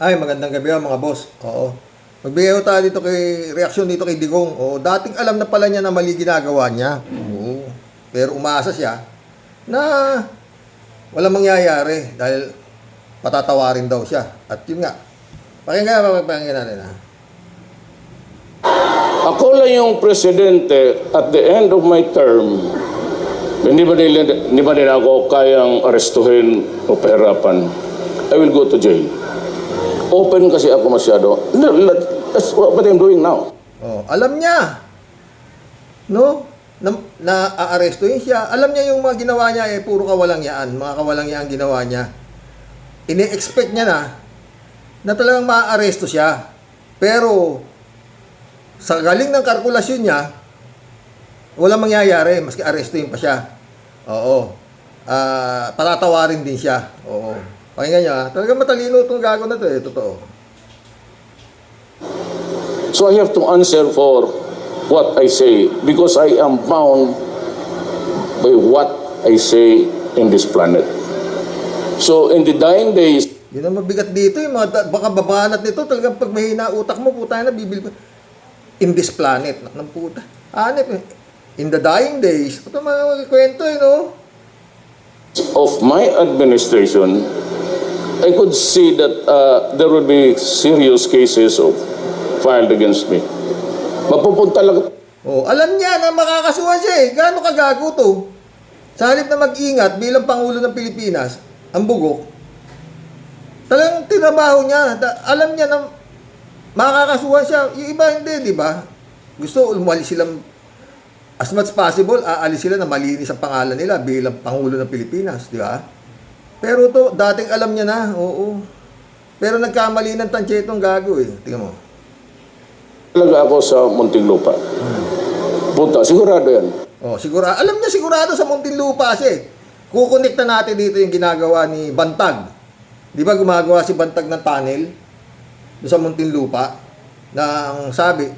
Ay, magandang gabi mga boss. Oo. Magbigay ko tayo dito kay reaksyon dito kay Digong. Oo, dating alam na pala niya na mali ginagawa niya. Oo. Pero umaasa siya na walang mangyayari dahil patatawarin daw siya. At yun nga. Pakinggan natin ha. Ako lang yung presidente at the end of my term. Hindi ba nila ako kayang arestuhin o pahirapan? I will go to jail. Open kasi ako masyado. That's what I'm doing now. Oh, alam niya. No? Na aarestuhin siya. Alam niya yung mga ginawa niya puro kawalangyaan. Mga kawalangyaan ginawa niya. Ini-expect niya na talagang maaaresto siya. Pero sa galing ng kalkulasyon niya, walang mangyayari, maski arestuhin pa siya. Oo. Patatawarin din siya. Oo. Pakinggan niya, talagang matalino itong gago na ito totoo. So I have to answer for what I say because I am bound by what I say in this planet. So in the dying days, Yun ang mabigat dito, yung mga baka babanat nito, talagang pag mahina utak mo, puta na, bibil in this planet, ng puta. Hanip in the dying days, ito mga kwento no? of my administration, I could see that there would be serious cases filed against me. Mapupunta lang. Oh, alam niya na makakasuhan siya Gaano kagago to? Sa halip na mag-ingat bilang Pangulo ng Pilipinas, ang bugok, talagang tinabaho niya. Alam niya na makakasuhan siya. Yung iba hindi, di ba? Gusto umalis silang as much possible, aalis sila na malinis ang pangalan nila bilang Pangulo ng Pilipinas, di ba? Pero to, dating alam niya na, oo. Pero nagkamali ng tansya itong gago Tingnan mo. Talaga ako sa Muntinlupa. Punta, sigurado yan. Oh, sigurado. Alam niya sigurado sa Muntinlupa siya Kukonekta natin dito yung ginagawa ni Bantag. Di ba gumagawa si Bantag ng tunnel doon sa Muntinlupa? Na ang sabi,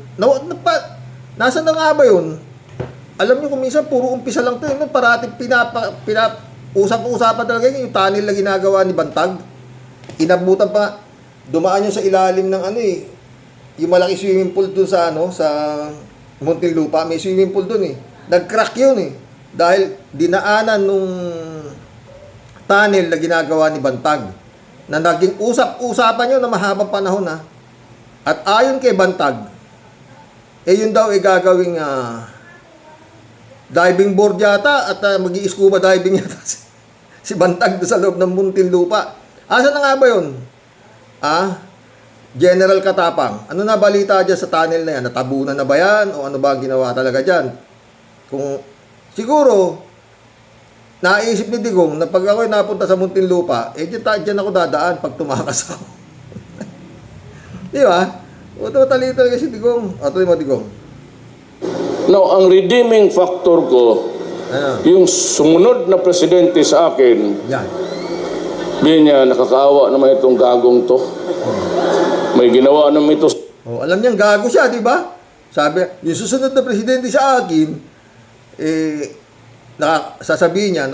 nasa na nga ba yun? Alam niyo kung minsan puro umpisa lang ito. Parati usap-usapan talaga yung tunnel na ginagawa ni Bantag. Inabutan pa, dumaan yun sa ilalim ng yung malaki swimming pool dun sa sa Muntinlupa. May swimming pool dun Nag-crack yun Dahil dinaanan nung tunnel na ginagawa ni Bantag. Na naging usap-usapan yun na mahabang panahon At ayon kay Bantag, yun daw gagawing diving board yata at mag-i-scuba diving yata si Bantag doon sa loob ng Muntinlupa. Asa na nga ba yun? General Katapang, ano na balita dyan sa tunnel na yan? Natabunan na ba yan? O ano ba ang ginawa talaga dyan? Kung siguro, naisip ni Digong na pag ako'y napunta sa Muntinlupa, dyan ako dadaan pag tumakas ako. Di ba? O matalino talaga si Digong. Tuloy mo Digong. Now, ang redeeming factor ko, yung sumunod na presidente sa akin, Yan. di niya, nakakaawa naman itong gagong to. May ginawa naman ito. Alam niyang gago siya, di ba? Sabi, yung susunod na presidente sa akin, sasabihin niya,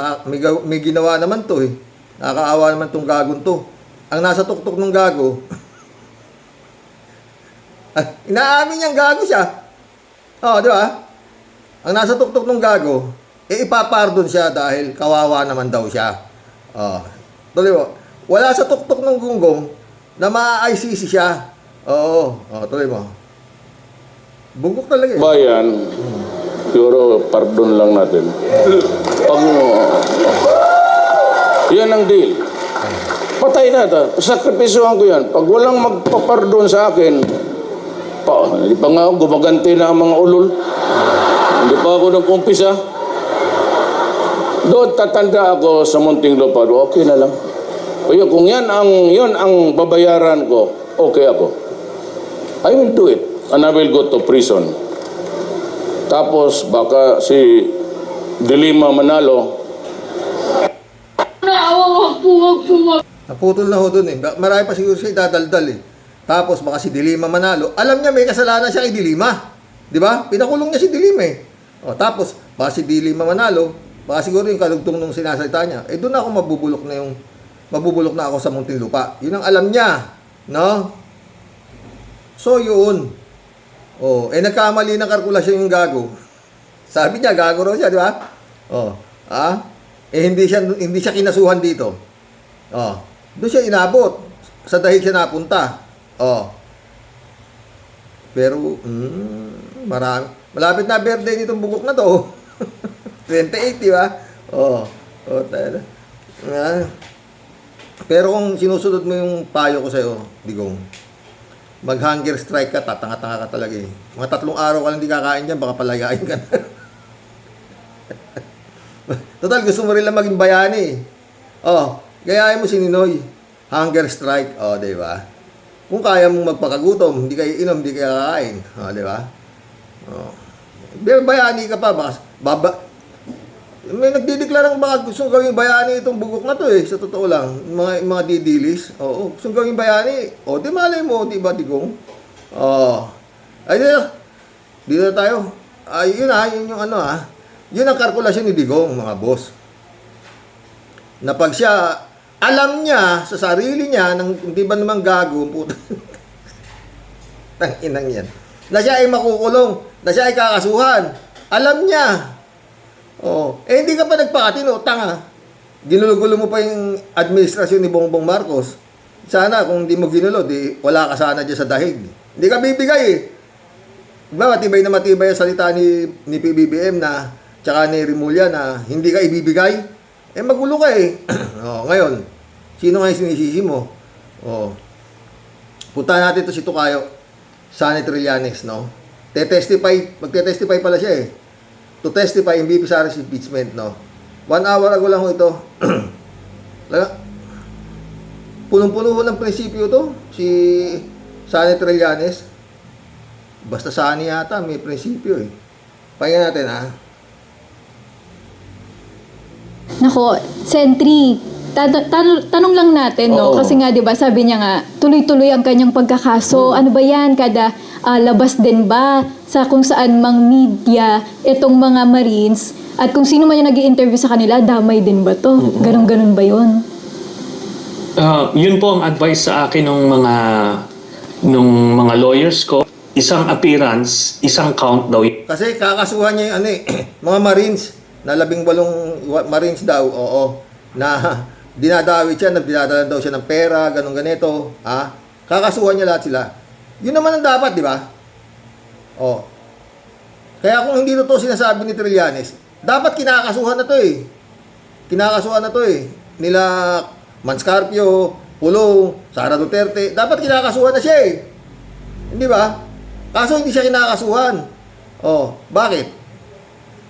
may ginawa naman to Nakakaawa naman tong gagong to. Ang nasa tuktok ng gago, inaamin niyang gago siya. Di ba? Ang nasa tuktok ng gago, ipapardon siya dahil kawawa naman daw siya. Tuloy mo. Wala sa tuktok ng gunggong na maa-ICC siya. Tuloy mo. Bungkok talaga Bayan, siguro pardon lang natin. Pag yan ang deal. Patay na ito. Sakripisyuhan ko yan. Pag walang magpapardon sa akin, hindi pa nga gumaganti na ang mga ulol. Hindi pa ako nag-umpisa. Doon tatanda ako sa Muntinlupa. Okay na lang. Kung yun ang babayaran ko, okay ako. I will do it. And I will go to prison. Tapos baka si Dilima Manalo. Naputol na ho dun Marami pa siguro siya idadaldal Tapos baka si Dilima Manalo, alam niya may kasalanan siya kay Dilima. Di ba? Pinakulong niya si Dilima tapos baka si Dilima Manalo, baka siguro yung kalugtong nung sinasalita niya, doon ako mabubulok na ako sa Muntinlupa. Yun ang alam niya. No? So, yun. Oh, nagkamali ng kalkulasyon yung gago. Sabi niya, gago raw siya, di ba? Oh, hindi siya kinasuhan dito. Oh, doon siya inabot. Sa dahil siya napunta. Oh. Pero, marami. Malapit na birthday nitong bugok na to. 28, di ba? Oh, tayo. Pero kung sinusunod mo yung payo ko sa'yo, Digong, mag-hunger strike ka, tatanga-tanga ka talaga eh. Mga 3 araw ka lang di kakain dyan, baka palayain ka na. Total, gusto mo rin lang maging bayani eh. Oh, gayahin mo si Ninoy. Hunger strike, oh, di ba? Kung kaya mong magpakagutom, hindi kayo inom, hindi kayo kakain. Oh, di ba? Oh. Bayani ka pa, may nagdideklarang baka gustong gawing bayani itong bugok na to eh, sa totoo lang. Mga didilis. Oo, gustong gawing bayani. O, di malay mo, di ba, Digong? Ay, dito tayo. Ay, yun yung ano Yun ang kalkulasyon ni Digong, mga boss. Na pag siya, alam niya sa sarili niya, hindi ba naman gago, puta. Tanginang yan. Na siya ay makukulong, na siya ay kakasuhan. Alam niya. Oh, hindi ka pa nagpakatino, tanga. Ginulo-gulo mo pa yung administrasyon ni Bongbong Marcos. Sana kung hindi mo ginulo, di wala ka sana dyan sa dahig. Hindi ka bibigay eh. Diba, matibay na matibay ang salita ni PBBM na tsaka ni Rimulya na hindi ka ibibigay. Magulo ka eh. Ngayon, sino nga yung sinisisi mo? Punta natin to si Tukayo, Sonny Trillanes, no? Magte-testify pala siya eh. To testify in BP Sara's impeachment, no? 1 hour ago lang ho ito. Punong-puno ho ng prinsipyo to, si Sonny Trillanes. Basta Sonny yata, may prinsipyo eh. Pakinggan natin, Nako, Sentry, tanong lang natin, no? Oo. Kasi nga, di ba, sabi niya nga, tuloy-tuloy ang kanyang pagkakaso. Ano ba yan? Kada labas din ba sa kung saan mang media itong mga Marines? At kung sino man yung nag-i-interview sa kanila, damay din ba to? Ganon-ganon ba yun? Yun po ang advice sa akin nung mga lawyers ko. Isang appearance, isang count daw. Kasi kakasuhan niya yung mga Marines, na 18 Marines daw, na dinadawit siya, dinadala daw siya ng pera, ganun ganito, kakasuhan niya lahat sila. Yun naman ang dapat, di ba? Kaya kung hindi totoo sinasabi ni Trillanes, dapat kinakasuhan na to eh. Kinakasuhan na to eh. Nila Manscarpio, Pulong, Sara Duterte, dapat kinakasuhan na siya eh. Hindi ba? Kaso hindi siya kinakasuhan. Bakit?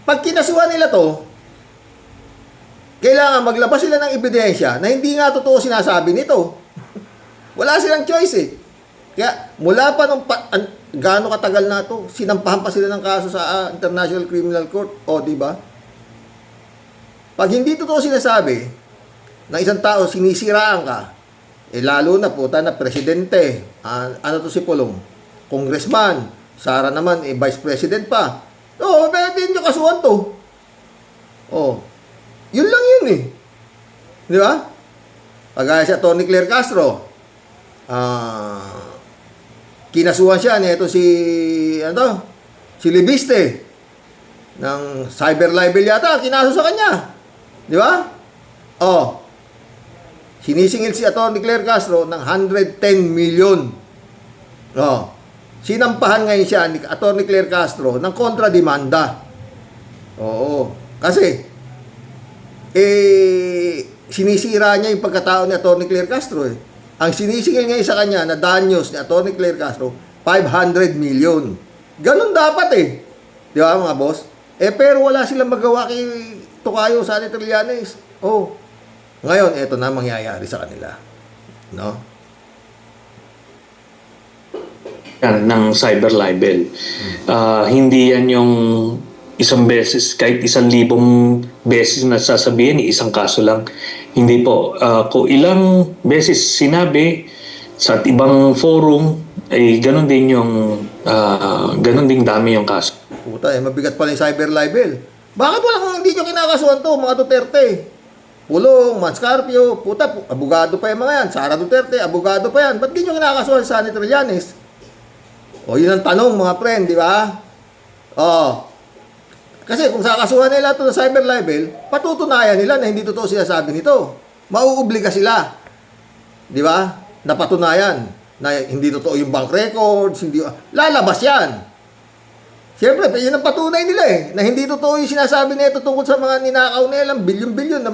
Pag kinasuhan nila to, kailangan maglabas sila ng ebidensya na hindi nga totoo sinasabi nito. Wala silang choice eh. Kaya mula pa nung gaano katagal na to, sinampahan pa sila ng kaso sa International Criminal Court. Di ba? Pag hindi totoo sinasabi na isang tao sinisiraan ka, lalo na puta na presidente, ano to si Pulong, congressman, Sara naman vice president pa. Pwede nyo kasuhan to. Yun lang yun eh. Di ba? Pagaya siya, Tony Claire Castro, kinasuhan siya nito si Libiste ng cyber libel yata, kinaso sa kanya. Di ba? Sinisingil si Atty. Claire Castro ng 110 million. Sinampahan ngayon siya ni Atty. Claire Castro ng kontrademanda. Kasi sinisira niya yung pagkatao ni Atty. Claire Castro eh. Ang sinisingil ngayon sa kanya na danyos ni Atty. Claire Castro, 500 million. Ganun dapat eh. Di ba mga boss? Pero wala silang magawa kay Tukayo, Sonny Trillanes. Ngayon, eto na mangyayari sa kanila. No? Ng cyber libel. Hindi yan yung isang beses, kahit 1,000 beses na sasabihin, isang kaso lang. Hindi po. Kung ilang beses sinabi sa ibang forum, ay ganun din ganun din dami yung kaso. Puta, mabigat pala yung cyber libel. Bakit hindi nyo kinakasuhan to, mga Duterte? Pulong, Manscarpio, puta, abogado pa yung mga yan. Sara Duterte, abogado pa yan. Ba't di nyo kinakasuhan sa Sonny Trillanes? O, yun ang tanong, mga friend, di ba? O, kasi kung sakasuhan nila ito sa cyber libel, patutunayan nila na hindi totoo sinasabi nito. Mauobliga sila. Di ba? Napatunayan na hindi totoo yung bank records, hindi lalabas yan. Siyempre, yun ang patunay nila na hindi totoo yung sinasabi nito tungkol sa mga ninakaw nilang bilyon-bilyon na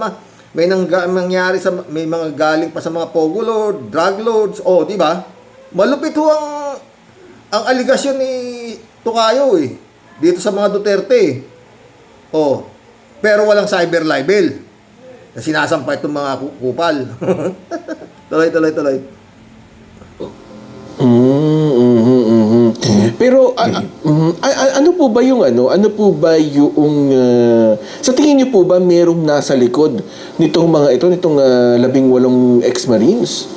may nangyari sa may mga galing pa sa mga pogo lord, drug lords, di ba? Malupit ho ang aligasyon ni Tokayo dito sa mga Duterte. Pero walang cyber libel na sinasampay itong mga kupal. Tuloy. Pero ano po ba yung sa tingin niyo po ba merong nasa likod nitong 18 ex-Marines?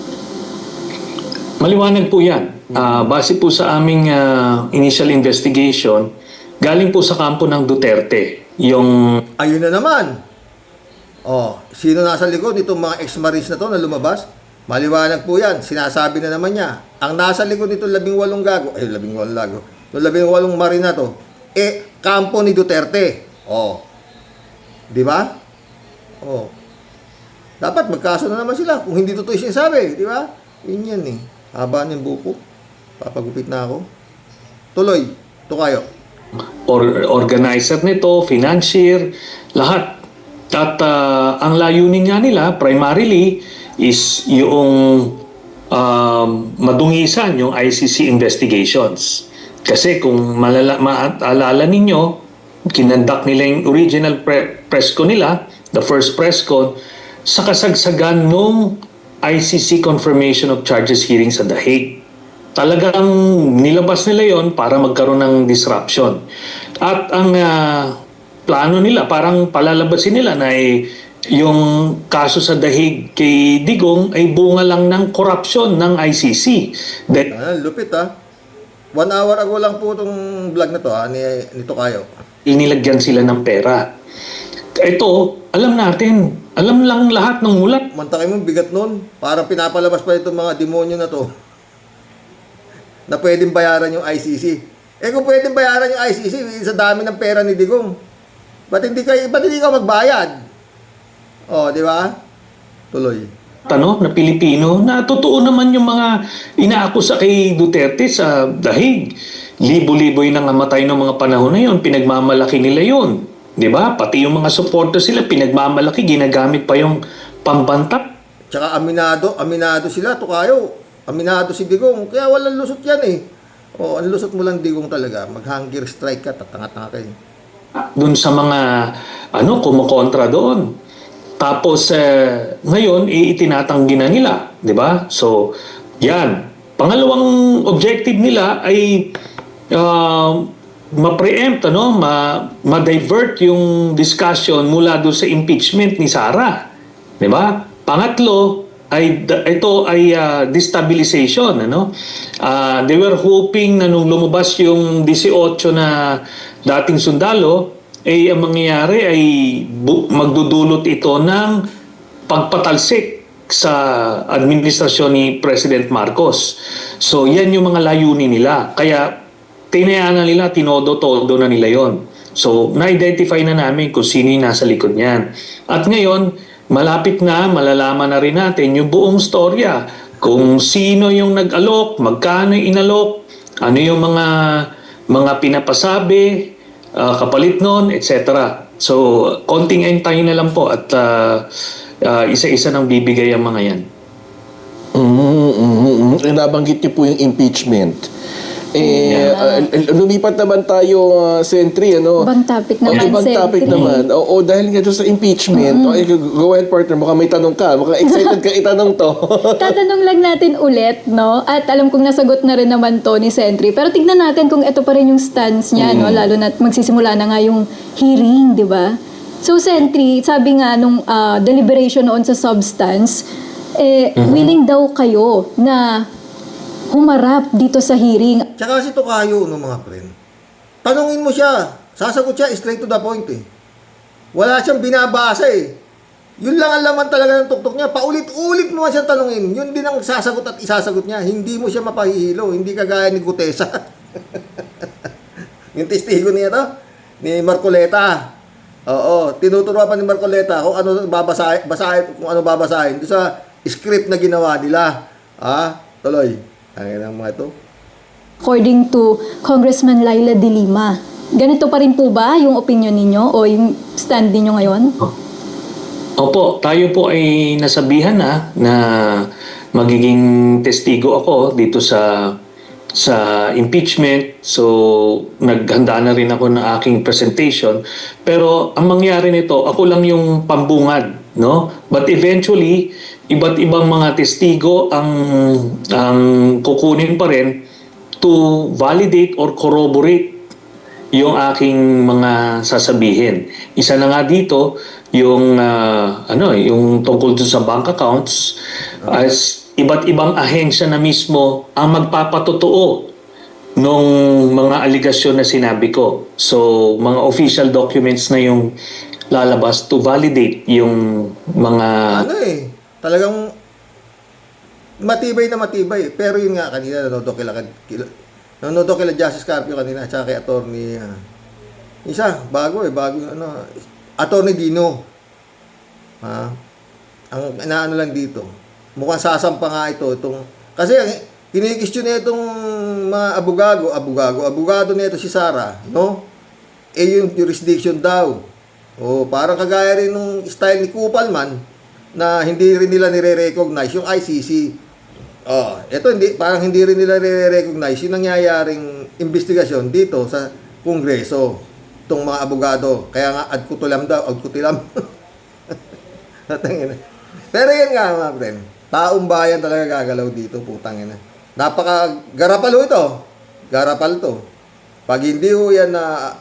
Maliwanag po yan. Base po sa aming initial investigation, galing po sa kampo ng Duterte. Ayun na naman. Sino nasa likod nitong mga ex-Marines na to na lumabas? Maliwanag po yan. Sinasabi na naman niya. Ang nasa likod nito 18 gago. 18 gago. Yung 18 Marine na to, kampo ni Duterte. Di ba? Dapat magkaso na naman sila kung hindi totoo yung sinasabi. Di ba? Yun yan Haba ng buko. Papagupit na ako. Tuloy. Tokayo. Organizer nito, financier, lahat. At ang layunin nga nila, primarily, is yung madungisan yung ICC investigations. Kasi kung maalala ninyo, kinandak nila yung original press con nila, the first press con, sa kasagsagan nung ICC confirmation of charges hearing sa The Hague. Talagang nilabas nila yon para magkaroon ng disruption. At ang plano nila, parang palalabasin nila na yung kaso sa The Hague kay Digong ay bunga lang ng corruption ng ICC. Lupit 1 hour ago lang po itong vlog na to ni Tokayo. Inilagyan sila ng pera. Ito, alam natin. Alam lang lahat ng mulat. Mantakay mo, bigat nun. Parang pinapalabas pa itong mga demonyo na to na pwedeng bayaran yung ICC. Kung pwedeng bayaran yung ICC sa dami ng pera ni Digong, ba't hindi ka magbayad? Di ba? Tuloy. Na Pilipino, na totoo naman yung mga inaakusa kay Duterte sa The Hague. Libo-libo yung nangamatay ng mga panahon na yun. Pinagmamalaki nila yun. Di ba? Pati yung mga supporters sila, pinagmamalaki, ginagamit pa yung pambantak. Tsaka aminado sila, Tokayo. Aminado si Digong. Kaya walang lusot yan ang lusot mo lang Digong talaga. Mag-hunger strike ka, tatanga-tanga kayo. Doon sa mga kumukontra doon. Tapos ngayon itinatanggi na nila, 'di ba? So, 'yan. Pangalawang objective nila ay ma-preempt ma-divert yung discussion mula doon sa impeachment ni Sara, 'di ba? Pangatlo ay ito ay destabilization, They were hoping na nung lumabas yung 18 na dating sundalo, ang mangyayari ay magdudulot ito ng pagpatalsik sa administrasyon ni President Marcos. So, yan yung mga layunin nila. Kaya, tinayaan na nila, tinodo-todo na nila yon. So, na-identify na namin kung sino yung nasa likod niyan. At ngayon, malapit na, malalaman na rin natin yung buong storya. Kung sino yung nag-alok, magkano yung inalok, ano yung mga pinapasabi, kapalit nun, etc. So, konting entay na lang po at isa-isa nang bibigay ang mga yan. Nabanggit niyo po yung impeachment. Lumipat naman tayo, Sentry, Ibang topic naman, Ibang topic Sentry. naman. Dahil nga doon sa impeachment, go ahead, partner, mukhang may tanong ka. Mukhang excited ka itanong to. Tatanong lang natin ulit, At alam kong nasagot na rin naman to ni Sentry. Pero tignan natin kung ito pa rin yung stance niya, Lalo na magsisimula na nga yung hearing, di ba? So, Sentry, sabi nga nung deliberation noon sa substance, willing daw kayo na humarap dito sa hearing. Tsaka si Tokayo, mga friend. Tanungin mo siya. Sasagot siya straight to the point Wala siyang binabasa Yun lang ang laman talaga ng tuktok niya. Paulit-ulit mo siyang tanungin. Yun din ang sasagot at isasagot niya. Hindi mo siya mapahihilo. Hindi kagaya ni Gutesa. Yung testigo niya to, ni Marcoleta. Oo, tinuturuan pa ni Marcoleta kung ano babasahin doon sa script na ginawa nila. Tuloy. Ang ng mga ito. According to Congressman Laila De Lima, ganito pa rin po ba yung opinion ninyo o yung stand ninyo ngayon? Opo, tayo po ay nasabihan na magiging testigo ako dito sa impeachment. So, naghanda na rin ako ng aking presentation. Pero ang mangyari nito, ako lang yung pambungad, no? But eventually, iba't ibang mga testigo ang kukunin pa rin to validate or corroborate yung aking mga sasabihin. Isa na nga dito yung yung tungkol dun sa bank accounts, as iba't ibang ahensya na mismo ang magpapatotoo nung mga aligasyon na sinabi ko. So, mga official documents na yung lalabas to validate yung mga Talagang matibay na matibay. Pero yun nga, kanina nanonood kila Justice Carpio kanina at saka kay attorney isa, bago attorney Dino. Ang inaano lang dito, mukhang sasampa nga itong kasi kinikistyon na itong mga abogado nito si Sara, no? Yung jurisdiction daw. Parang kagaya rin nung style ni Kupalman na hindi rin nila nire-recognize yung ICC. Parang hindi rin nila nire-recognize yung nangyayaring investigasyon dito sa Kongreso. Itong mga abogado. Kaya nga, ad kutilam. Pero yan nga, mga friend. Taong bayan talaga gagalaw dito, putang ina. Napaka-garapal ito. Garapal to. Pag hindi ho yan na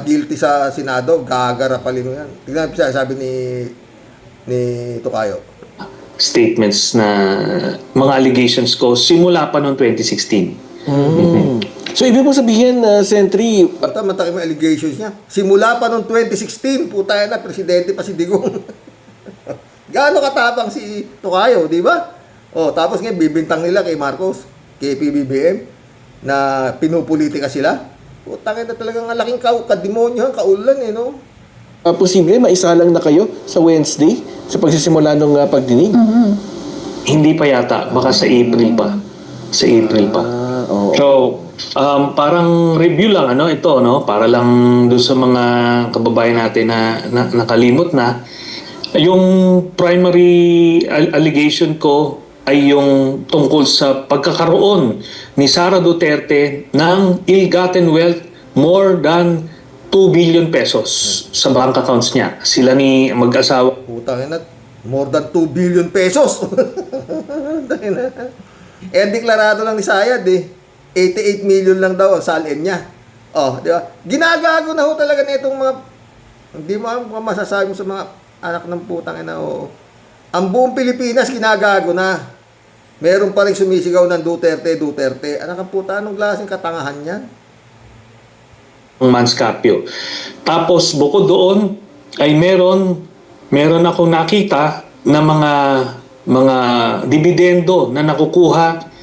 guilty sa Senado, gagarapalin mo yan. Tignan mo siya, sabi ni Tokayo. statements na mga allegations ko simula pa noong 2016. So, ibig mong sabihin, Sentry, Mataki mo allegations niya. Simula pa noong 2016, puta na, presidente pa si Digong. Gaano katapang si Tokayo, di ba? Tapos ngayon, bibintang nila kay Marcos, kay PBBM, na pinupolitika sila. Putang na talagang malaking kademonyo, kaulan no? posible maisalang na kayo sa Wednesday sa pagsisimula ng pagdinig? Hindi pa yata, baka sa April pa. Sa April pa. Oo. So, parang review lang ito, para lang doon sa mga kababayan natin na nakalimot na. Yung primary allegation ko ay yung tungkol sa pagkakaroon ni Sara Duterte ng ill-gotten wealth more than 2 billion pesos sa bank accounts niya. Sila ni mag-asawa. Putang na, more than 2 billion pesos. Deklarado lang ni Sayad 88 million lang daw ang salin niya. Di ba? Ginagago na ho talaga nitong mga, hindi mo masasabi mo sa mga anak ng putang ina. Ang buong Pilipinas ginagago na. Meron pa rin sumisigaw ng Duterte. Anak ng puta, anong klaseng katangahan yan? Manscapio. Tapos bukod doon ay meron akong nakita na mga dividendo na nakukuha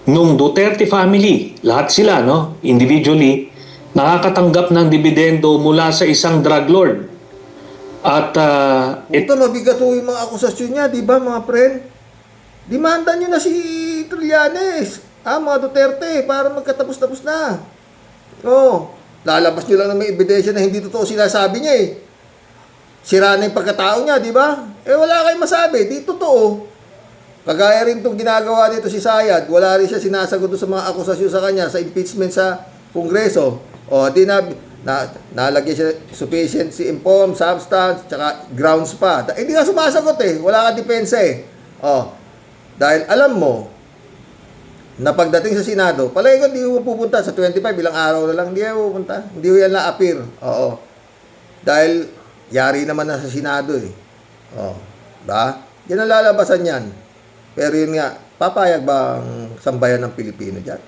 nung Duterte family. Lahat sila, individually, nakakatanggap ng dividendo mula sa isang drug lord. At Ito, mabigat ho yung mga akusasyon niya, di ba mga friend? Demanda nyo na si Trillanes, mga Duterte, para magkatapos-tapos na. Lalabas nyo lang na may ebidensya na hindi totoo sinasabi niya Sira na yung pagkatao niya, di ba? Wala kayong masabi, di totoo. Kagaya rin itong ginagawa dito si Sayad, wala rin siya sinasagot sa mga akusasyon sa kanya sa impeachment sa Kongreso. Nalagyan siya sufficiency informed, substance, tsaka grounds pa. Hindi ka sumasagot wala ka depensa dahil alam mo na pagdating sa Senado, palagi ko hindi mo pupunta sa 25, ilang araw na lang, hindi mo pupunta. Hindi mo yan na-appear. Dahil yari naman na sa Senado ba? Yan ang lalabasan yan. Pero yun nga, papayag ba ang sambayan ng Pilipino dyan?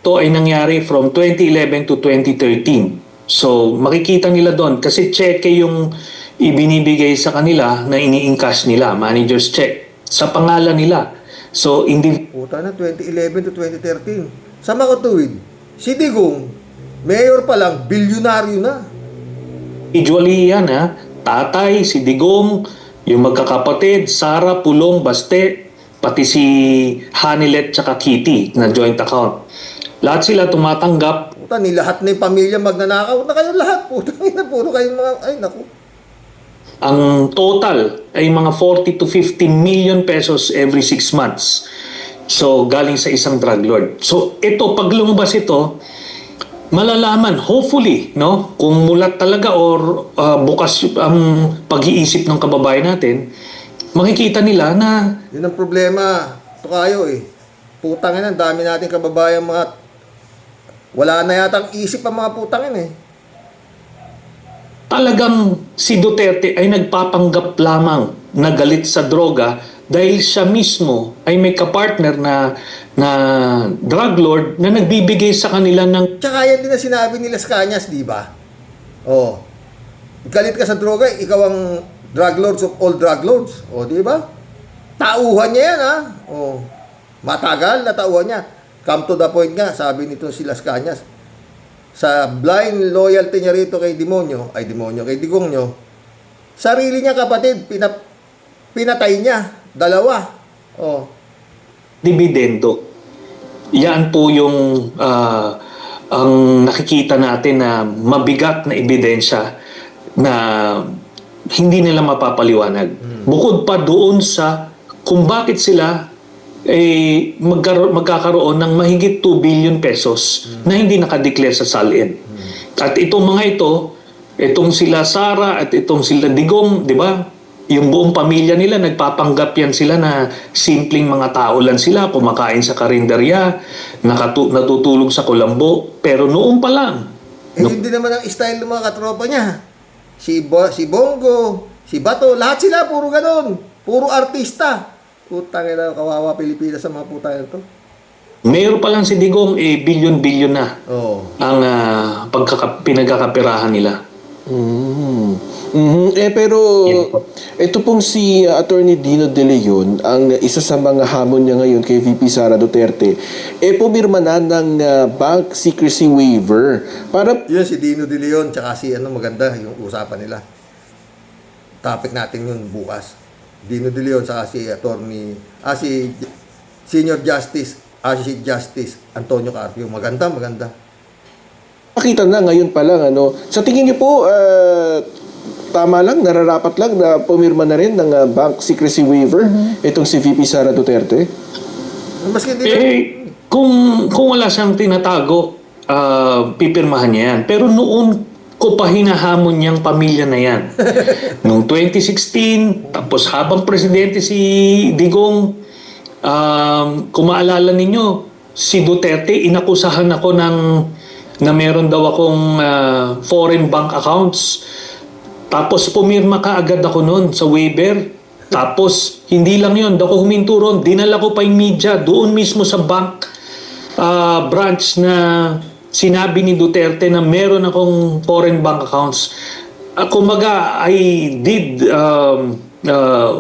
ito ay nangyari from 2011 to 2013. So, makikita nila doon kasi cheque yung ibinibigay sa kanila na ini-encash nila, manager's check, sa pangalan nila. So, Puta na, 2011 to 2013. Sa makatuwid, si Digong, mayor pa lang, bilyonaryo na. individually yan, ha? Tatay, si Digong, yung magkakapatid, Sara, Pulong, Baste, pati si Hanilet tsaka Kitty na joint account. Lahat sila tumatanggap. Puta, ni lahat na yung pamilya magnanakaw na kayo lahat. Puta, puro kayo mga, ay naku. Ang total ay mga 40 to 50 million pesos every 6 months. So, galing sa isang drug lord. So, ito, pag lumabas ito, malalaman, hopefully, no, kung mulat talaga or bukas ang pag-iisip ng kababayan natin, makikita nila na Yun ang problema. Ito kayo eh. Putangin ang dami nating kababayan mga wala na yatang isip ang mga putangin eh. talagang si Duterte ay nagpapanggap lamang na galit sa droga dahil siya mismo ay may kapartner na drug lord na nagbibigay sa kanila ng Tsaka yan din na sinabi nila sa Kanyas, di ba? Oh. Galit ka sa droga, ikaw ang drug lords of all drug lords. Oh, di ba? Tauhan niya yan, ha? Oh. Matagal na tauhan niya. Come to the point nga, sabi nito si Las Cañas. Sa blind loyalty niya rito kay demonyo, kay Digong nyo, sarili niya kapatid, pinatay niya. Dalawa. Oh. dividendo. Yan po yung ang nakikita natin na mabigat na ebidensya na hindi nila mapapaliwanag. Bukod pa doon sa kung bakit sila magkakaroon ng mahigit 2 billion pesos na hindi nakadeclare sa SALN. At itong mga itong sila Sara at itong sila Digong, di ba? Yung buong pamilya nila, nagpapanggap yan sila na simpleng mga tao lang sila, kumakain sa karinderya, natutulog sa kulambo. Pero noon pa lang, Yun din naman ang style ng mga katropa niya. Si Bongo, si Bato, lahat sila puro ganun. Puro artista. Putang ina, kawawa Pilipinas sa mga putang ito. mayor pa lang si Digong, bilyon-bilyon na Oo. ang pinagkakapirahan nila. Pero ito pong si Attorney Dino De Leon, ang isa sa mga hamon niya ngayon kay VP Sara Duterte, pumirma na ng bank secrecy waiver para Yun si Dino De Leon, tsaka si maganda yung usapan nila. Topic natin yun bukas. Dino De Leon, tsaka si si Senior Justice, si Justice Antonio Carpio. Maganda. makita na ngayon pa lang. Sa tingin niyo po, tama lang, nararapat lang na pumirma na rin ng bank secrecy waiver itong si VP Sara Duterte? Maski hindi Kung wala siyang tinatago, pipirmahan niya yan. Pero noon ko pa hinahamon niyang pamilya na yan. Noong 2016, tapos habang presidente si Digong, kung maalala ninyo, si Duterte, inakusahan ako na meron daw akong foreign bank accounts. Tapos pumirma ka agad ako noon sa waiver. Tapos hindi lang yun, ako huminto ron, dinala ko pa yung media doon mismo sa bank branch na sinabi ni Duterte na meron akong foreign bank accounts. Kumaga, I did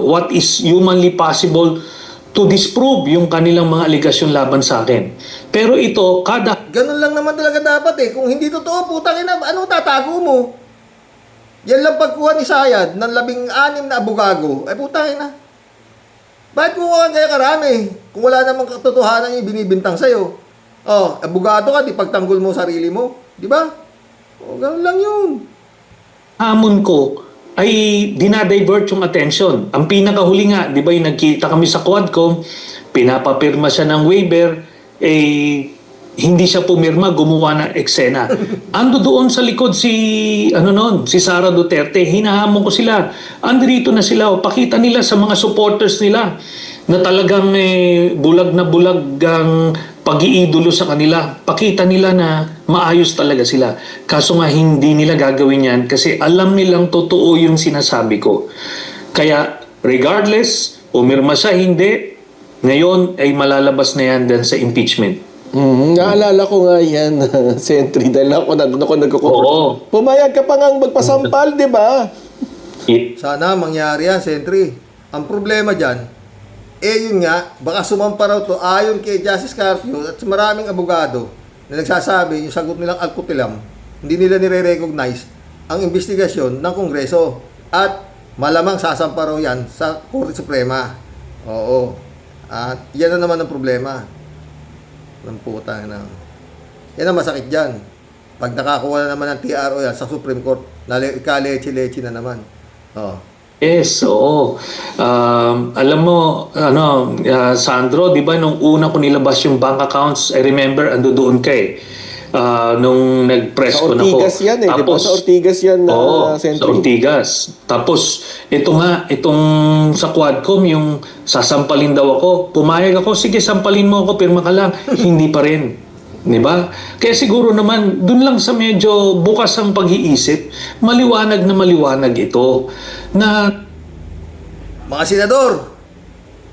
what is humanly possible to disprove yung kanilang mga aligasyon laban sa akin. Pero ito, ganun lang naman talaga dapat eh. Kung hindi totoo, putang ina, ano tatago mo? Yan lang pagkuha ni Sayad ng 16 na abogago. Ay putang ina. Bakit kukuha kaya karami? Kung wala namang katotohanan yung binibintang sa'yo. Oh, abogado ka, di pagtanggol mo sarili mo. Di ba? Oh, ganun lang yun. hamon ko ay dinadivert yung attention. Ang pinakahuli nga, di ba yung nagkita kami sa Quadcom, pinapapirma siya ng waiver, hindi siya pumirma, gumawa ng eksena. Ando doon sa likod si Sara Duterte, hinahamon ko sila. Andito na sila, pakita nila sa mga supporters nila na talagang bulag na bulag ang pag-iidolo sa kanila. Pakita nila na maayos talaga sila. Kaso nga hindi nila gagawin yan kasi alam nilang totoo yung sinasabi ko. Kaya regardless, pumirma siya, hindi, ngayon ay malalabas na yan din sa impeachment. Naalala ko nga yan, Sentry, dahil ako nandun ako nagkukuha. Oo. Pumayag ka pa nga magpasampal, di ba? Sana mangyari yan, Sentry. Ang problema dyan, yun nga, baka sumampa raw to ayon kay Justice Carpio at sa maraming abogado na nagsasabi yung sagot nilang alkutilam, hindi nila nire-recognize ang investigasyon ng Kongreso at malamang sasampa raw yan sa Korte Suprema. Oo. At yan na naman ang problema. Ng putang na. Yan ang masakit dyan. Pag nakakuha na naman ng TRO yan sa Supreme Court, kalechi-lechi na naman. Oo. Yes, oo. Alam mo, Sandro, di ba nung una ko nilabas yung bank accounts, I remember, ando doon ka eh. Nung nag-press Sa ko na ko. Ortigas yan eh, di ba? Sa Ortigas yan na Oo, Sentry. sa Ortigas. Tapos, itong sa Quadcom, yung sasampalin daw ako. Pumayag ako, sige, sampalin mo ako, pirma ka lang. Hindi pa rin. Di ba? Kaya siguro naman, dun lang sa medyo bukas ang pag-iisip, maliwanag na maliwanag ito. Na Mga senador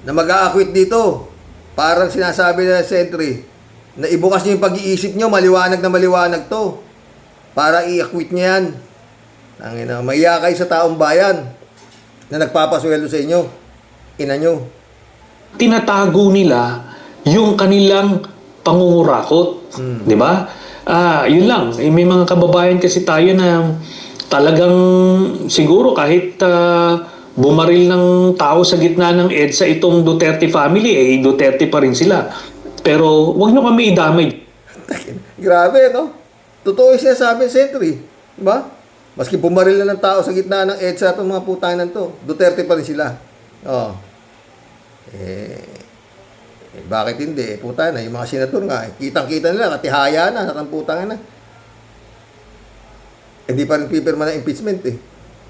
na mag-a-acquit dito, parang sinasabi na Sentry, na ibukas nyo yung pag-iisip nyo, maliwanag na maliwanag to. Para i-acquit nyo yan. Maiya kayo sa taong bayan na nagpapasweldo sa inyo. Ina nyo. tinatago nila yung kanilang pangungurakot. Di ba? Yun lang. May mga kababayan kasi tayo na talagang siguro kahit bumaril ng tao sa gitna ng EDSA itong Duterte family, Duterte pa rin sila. Pero wag nyo kami idamay. Grabe, no? Totoo yung sinasabi ng Sentry. Diba? Maski bumaril na ng tao sa gitna ng EDSA itong mga putanan to, Duterte pa rin sila. Oh. Bakit hindi? Puta na, yung mga senator nga, kitang-kita nila, katihaya na, nakamputan na. Hindi pa rin pipirma ng impeachment eh.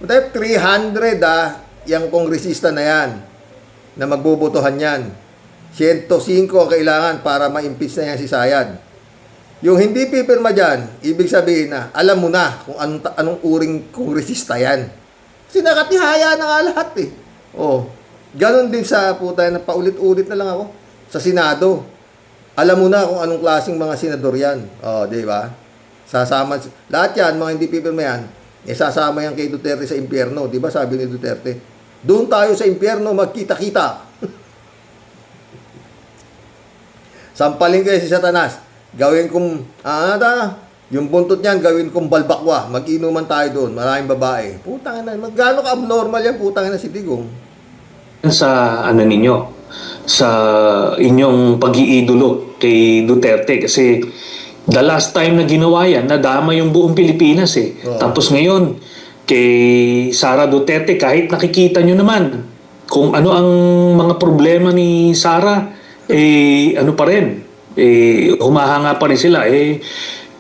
But 300 yung kongresista na yan, na magbobotohan yan. 105 ang kailangan para ma-impeach na yan si Sayad. Yung hindi pipirma dyan, ibig sabihin na, alam mo na kung anong uring kongresista yan. Kasi nakatihaya na nga lahat eh. Oh, ganon din sa puta na paulit-ulit na lang ako. Sa Senado, alam mo na kung anong klaseng mga senador yan. Oh, di ba? Sasama, lahat yan, mga hindi pipirma yan, sasama yan kay Duterte sa impyerno. Di ba sabi ni Duterte? Doon tayo sa impyerno magkita-kita. Sampalin kayo si Satanas. Gawin kong, yung buntot niyan, gawin kong balbakwa. Mag-inuman tayo doon. Maraming babae. Putang ina, magkano ka abnormal yan, putang ina si Digong. Sa ninyo, sa inyong pag-iidolo kay Duterte kasi the last time na ginawa yan, nadama yung buong Pilipinas eh. Oh. Tapos ngayon, kay Sara Duterte, kahit nakikita nyo naman kung ano ang mga problema ni Sara, ano pa rin, humahanga pa rin sila,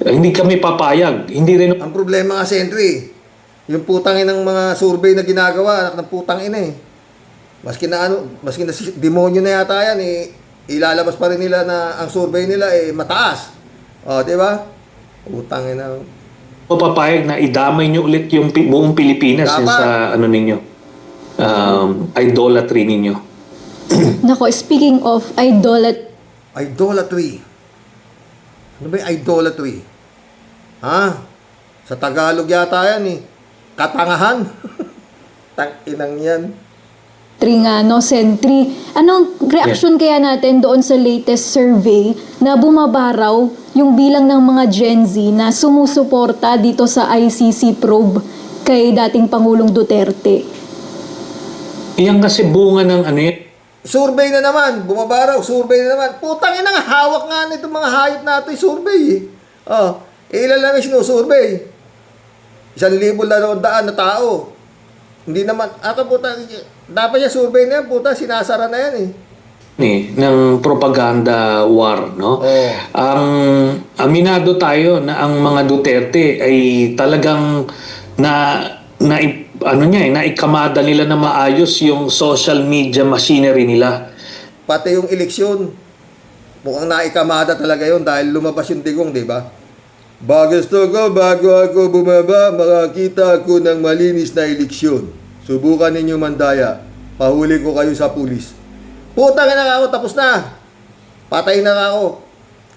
hindi kami papayag. Hindi rin. Ang problema nga, Sentry, yung putangin ng mga survey na ginagawa, anak ng putang ina eh. Maski na demonyo na yata yan, ilalabas pa rin nila na ang survey nila mataas. O, di ba? Utang ina. Papayag na idamay nyo ulit yung buong Pilipinas sa ninyo, idolatry ninyo. Nako, speaking of Idolatry. Ano ba yung idolatry? Ha? Sa Tagalog yata yan eh. Katangahan. Tang-inang yan. Tringano Sentry. Anong reaction kaya natin doon sa latest survey na bumabaraw yung bilang ng mga Gen Z na sumusuporta dito sa ICC probe kay dating Pangulong Duterte? Iyan kasi bunga ng Survey na naman. Bumabaraw. Survey na naman. Putang ina nga. Hawak nga nito mga hayop natin survey eh. Oh, ilan lang yung sinusurvey? 1,200 na tao. Hindi naman. Puta. Dapat yung survey na yan. Puta. Sinasara na yan eh. ng propaganda war, no? Oh. Ang aminado tayo na ang mga Duterte ay talagang naikamada nila na maayos yung social media machinery nila. Pati yung eleksyon, mukhang naikamada talaga yun dahil lumabas yung Digong, di ba? Bago ako bumaba, makakita ako ng malinis na eleksyon. Subukan ninyo mandaya. Pahuli ko kayo sa pulis. Putang na ako, tapos na. Patay na ako.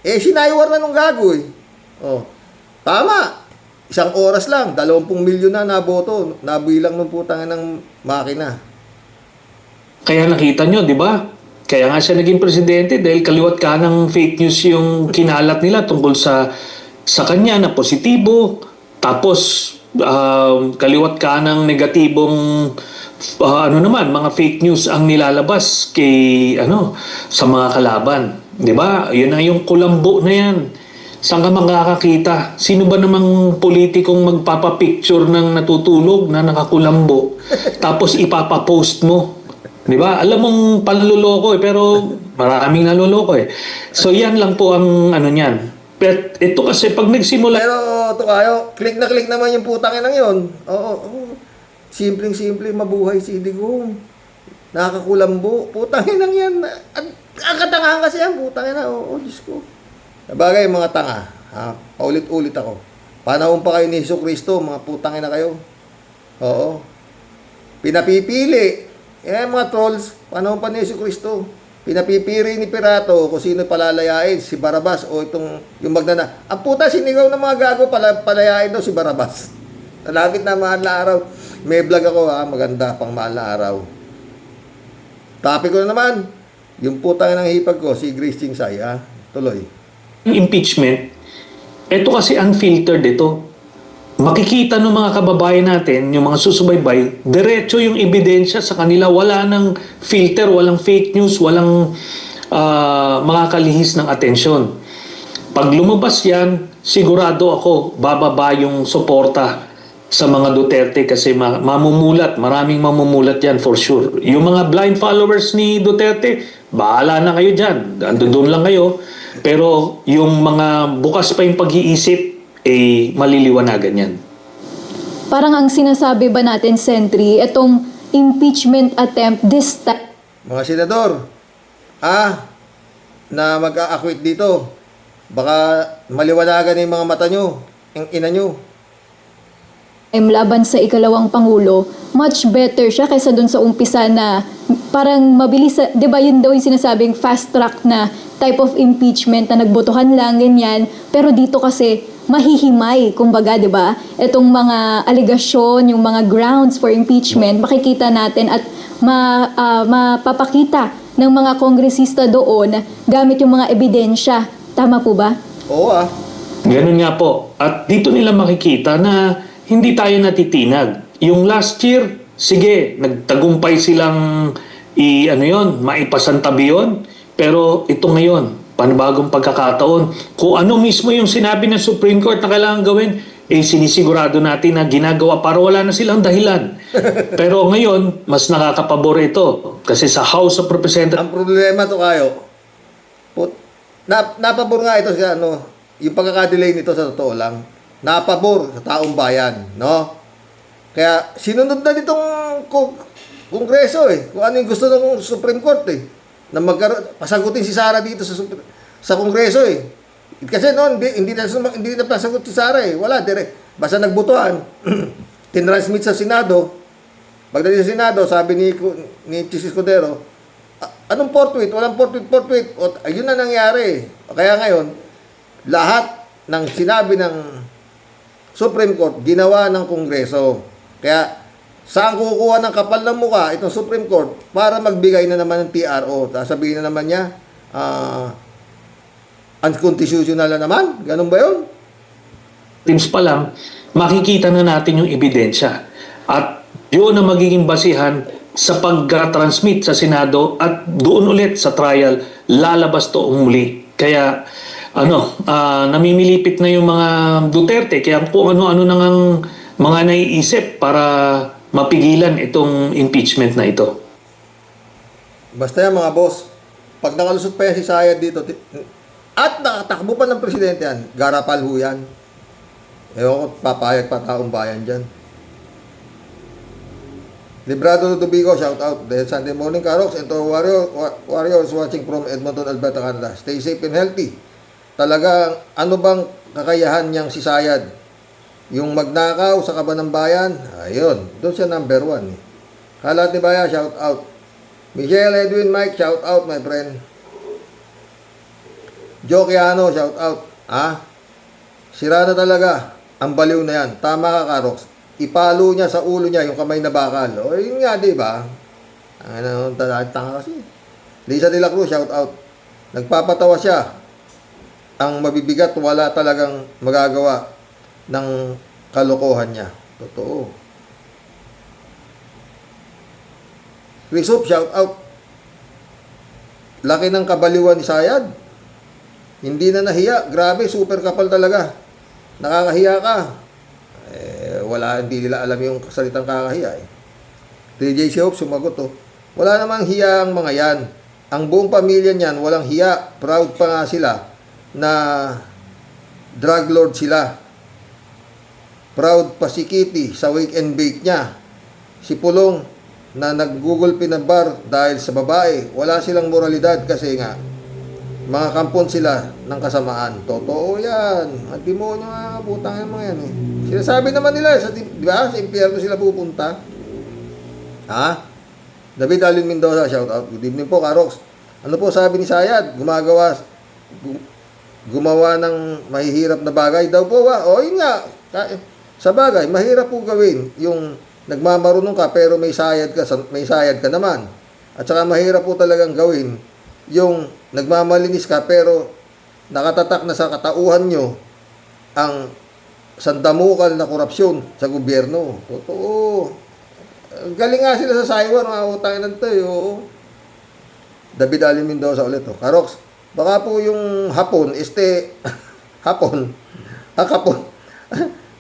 Sinaywar na nung gago eh. Oh. Tama. isang oras lang, 20 milyon na naboto, nabilang ng putang ng makina. Kaya nakita nyo, di ba? Kaya nga siya naging presidente dahil kaliwat ka ng fake news yung kinalat nila tungkol sa kanya na positibo. Tapos kaliwat ka ng negatibong ano naman, mga fake news ang nilalabas sa mga kalaban. Di ba? Yun na yung kulambo na yan. Saan ka makakakita? Sino ba namang politikong magpapapicture ng natutulog na nakakulambo tapos ipapapost mo? Di ba? Alam mong panluloko pero maraming naluloko eh. So yan lang po ang ano niyan. Pero ito kasi pag nagsimula... Pero ito kayo, click na click naman yung putang ina yun. Oo. Simpleng-simple mabuhay si Digong. Nakakakulambo. Putang ina yan. Ang katangahan kasi yan, putang ina. Oo, Diyos ko. Sabagay, mga tanga. Ha? Paulit-ulit ako. Panahon pa kayo ni Jesucristo, mga putang ina kayo. Oo. Pinapipili. Mga trolls, panahon pa ni Jesucristo. Pinapipiri ni Pilato kung sino palalayain, si Barabas o yung magnana. Ang puta, sinigaw ng mga gago, palayain daw si Barabas. Malapit na mahal na araw. May vlog ako maganda pang mahal na araw. Topic ko na naman, yung putang ng hipag ko, si Grace Chingsay, tuloy. Impeachment, ito kasi unfiltered ito. Makikita ng mga kababayan natin, yung mga susubaybay, diretso yung ebidensya sa kanila. Wala nang filter, walang fake news, walang makakalihis ng atensyon. Pag lumabas yan, sigurado ako, bababa yung suporta sa mga Duterte kasi mamumulat, maraming mamumulat yan for sure. Yung mga blind followers ni Duterte, bahala na kayo dyan. Andun lang kayo. Pero yung mga bukas pa yung pag-iisip, maliliwanagan yan. Parang ang sinasabi ba natin, Sentry, itong impeachment attempt this time, Mga senador, na mag-a-acquit dito, baka maliwanagan yung mga mata nyo, yung ina nyo. laban sa ikalawang Pangulo, much better siya kaysa dun sa umpisa na parang mabilis, di ba yun daw yung sinasabing fast track na type of impeachment na nagbotohan lang, ganyan. Pero dito kasi, mahihimay, kumbaga, di ba? Itong mga aligasyon, yung mga grounds for impeachment, makikita natin at mapapakita ng mga kongresista doon gamit yung mga ebidensya. Tama po ba? Oo Ganun nga po. At dito nila makikita na hindi tayo natitinag. Yung last year, sige, nagtagumpay silang maipasantabi yun. Pero ito ngayon, panibagong pagkakataon, kung ano mismo yung sinabi ng Supreme Court na kailangan gawin, sinisigurado natin na ginagawa para wala na silang dahilan. Pero ngayon, mas nakakapabor ito. Kasi sa House of Representatives, ang problema to kayo, napabor nga ito sa yung pagkakadelay nito sa totoo lang, napabor sa taong bayan, no? Kaya sinunod na nitong Kongreso kung ano yung gusto ng Supreme Court na pasagutin si Sara dito sa Kongreso Kasi noon hindi na pasagot si Sara wala direct. Basta nagbotohan, tinransmit sa Senado. Pagdating sa Senado, sabi ni Chis Escudero, anong forthwith? Walang forthwith. Ayun na nangyari. Kaya ngayon, lahat ng sinabi ng Supreme Court, ginawa ng Kongreso. Kaya, saan kukuha ng kapal ng mukha itong Supreme Court para magbigay na naman ng TRO? Sabihin na naman niya, unconstitutional na naman? Ganun ba yun? teams pa lang, makikita na natin yung ebidensya. At yun ang magiging basihan sa pag-transmit sa Senado at doon ulit sa trial, lalabas to muli. Kaya, namimilipit na yung mga Duterte. Kaya kung ano-ano nang ang mga naiisip para mapigilan itong impeachment na ito. Basta yan mga boss, pag nakalusot pa yan si Sayad dito, at nakatakbo pa ng presidente yan, garapal ho yan. Ewan ko, papayag pa taong bayan dyan. Librado Ludovico, shout out. The Sunday morning Karoks and to warriors watching from Edmonton, Alberta, Canada. Stay safe and healthy. Talaga, ano bang kakayahan niyang si Sayad? Yung magnakaw sa kaba ng bayan, ayun, doon siya number 1. Kalat ni Baya, shout out. Michelle, Edwin, Mike, shout out, my friend. Joe Quiano, shout out. Sira na talaga. ang baliw na yan. Tama ka, Karox. Ipalo niya sa ulo niya yung kamay na bakal. O, yun nga, di ba? Ano, tanga kasi. Lisa de la Cruz, shout out. Nagpapatawa siya. Ang mabibigat, wala talagang magagawa ng kalokohan niya. Totoo. Chris Hope, shout out. Laki ng kabaliwan ni Sayad. Hindi na nahiya. Grabe, super kapal talaga. Nakakahiya ka. Hindi nila alam yung salitang kakahiya eh. DJ Hope, sumagot oh. Wala namang hiya ang mga yan. Ang buong pamilya niyan, walang hiya. Proud pa nga sila na drug lord sila. Proud pa si Kitty sa wake and bake niya. Si Pulong na nag-google pinabar dahil sa babae. Wala silang moralidad kasi nga mga kampon sila ng kasamaan. Totoo yan. At demonyo nga putang yung mga yan eh. Sinasabi naman nila, di ba? Sa impyerno sila pupunta. Ha? David Alvin Mendoza, shout out. Good evening po, Karox. Ano po sabi ni Sayad? Gumawa ng mahihirap na bagay daw po ba? O yun nga. Sa bagay, mahirap po gawin yung nagmamarunong ka pero may sayad ka naman. At saka mahirap po talagang gawin yung nagmamalinis ka pero nakatatak na sa katauhan nyo ang sandamukal na korupsyon sa gobyerno. Totoo. Galing nga sila sa Saiwan, mga utangin ng tayo. David Alvin Mendoza ulit. Oh. Karox, baka po yung hapon, hapon, kapon.